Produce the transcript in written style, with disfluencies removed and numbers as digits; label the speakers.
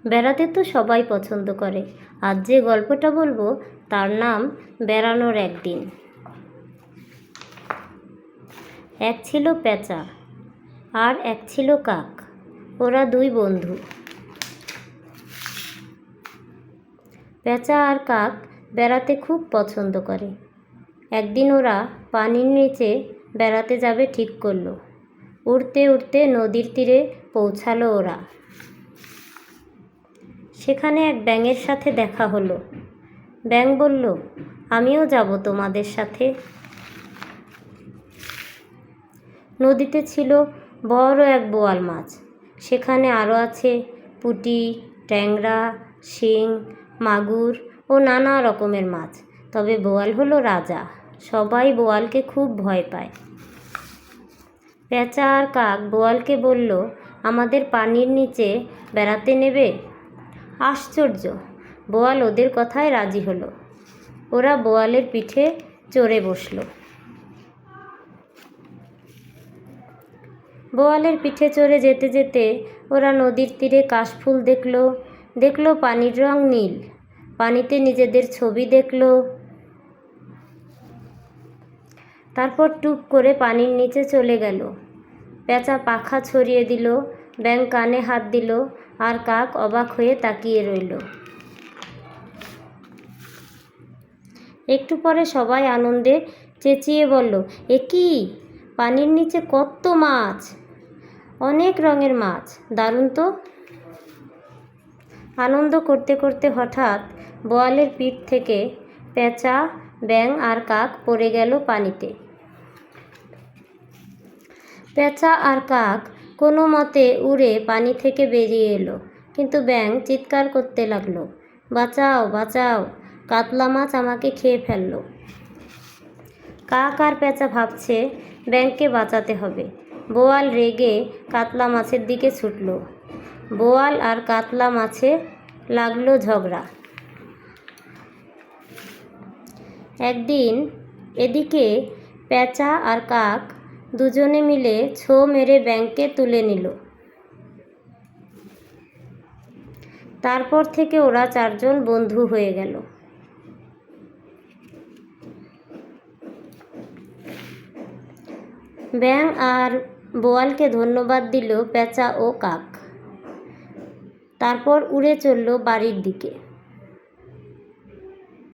Speaker 1: বেড়াতে তো সবাই পছন্দ করে। আজ যে গল্পটা বলবো তার নাম বেড়ানোর একদিন। এক ছিল পেঁচা আর এক ছিল কাক। ওরা দুই বন্ধু। পেঁচা আর কাক বেড়াতে খুব পছন্দ করে। একদিন ওরা পানির নিচে বেড়াতে যাবে ঠিক করলো। উড়তে উড়তে নদীর তীরে পৌঁছালো ওরা। সেখানে এক ব্যাঙের সাথে দেখা হলো। ব্যাঙ বলল, আমিও যাব তোমাদের সাথে। নদীতে ছিল বড় এক বোয়াল মাছ। সেখানে আরও আছে পুঁটি, ট্যাংরা, শিং, মাগুর ও নানা রকমের মাছ। তবে বোয়াল হলো রাজা। সবাই বোয়ালকে খুব ভয় পায়। পেঁচা আর কাক বোয়ালকে বলল, আমাদের পানির নিচে বেড়াতে নেবে? আশ্চর্য! বোয়াল ওদের কথায় রাজি হলো। ওরা বোয়ালের পিঠে চড়ে বসল। বোয়ালের পিঠে চড়ে যেতে যেতে ওরা নদীর তীরে কাশফুল দেখলো পানির রং নীল। পানিতে নিজেদের ছবি দেখলো। তারপর টুপ করে পানির নিচে চলে গেল। পেঁচা পাখা ছড়িয়ে দিল, ব্যাঙ কানে হাত দিল, আর কাক অবাক হয়ে তাকিয়ে রইল। একটু পরে সবাই আনন্দে চেঁচিয়ে বলল, এ কি? পানির নিচে কত মাছ! অনেক রঙের মাছ, দারুণ তো! আনন্দ করতে করতে হঠাৎ বোয়ালের পিঠ থেকে পেঁচা, ব্যাঙ আর কাক পড়ে গেল পানিতে। পেঁচা আর কাক কোনো মতে উড়ে পানি থেকে বেরিয়ে এলো, কিন্তু ব্যাঙ চিৎকার করতে লাগলো, বাঁচাও বাঁচাও, কাতলা মাছ আমাকে খেয়ে ফেললো। কাক আর পেঁচা ভাবছে ব্যাঙকে বাঁচাতে হবে। বোয়াল রেগে কাতলা মাছের দিকে ছুটল। বোয়াল আর কাতলা মাছে লাগলো ঝগড়া। একদিন এদিকে পেঁচা আর কাক দুজনে মিলে ছো মেরে ব্যাঙকে তুলে নিল। তারপর থেকে ওরা চারজন বন্ধু হয়ে গেল। ব্যাঙ আর বোয়ালকে ধন্যবাদ দিল পেঁচা ও কাক। তারপর উড়ে চলল বাড়ির দিকে।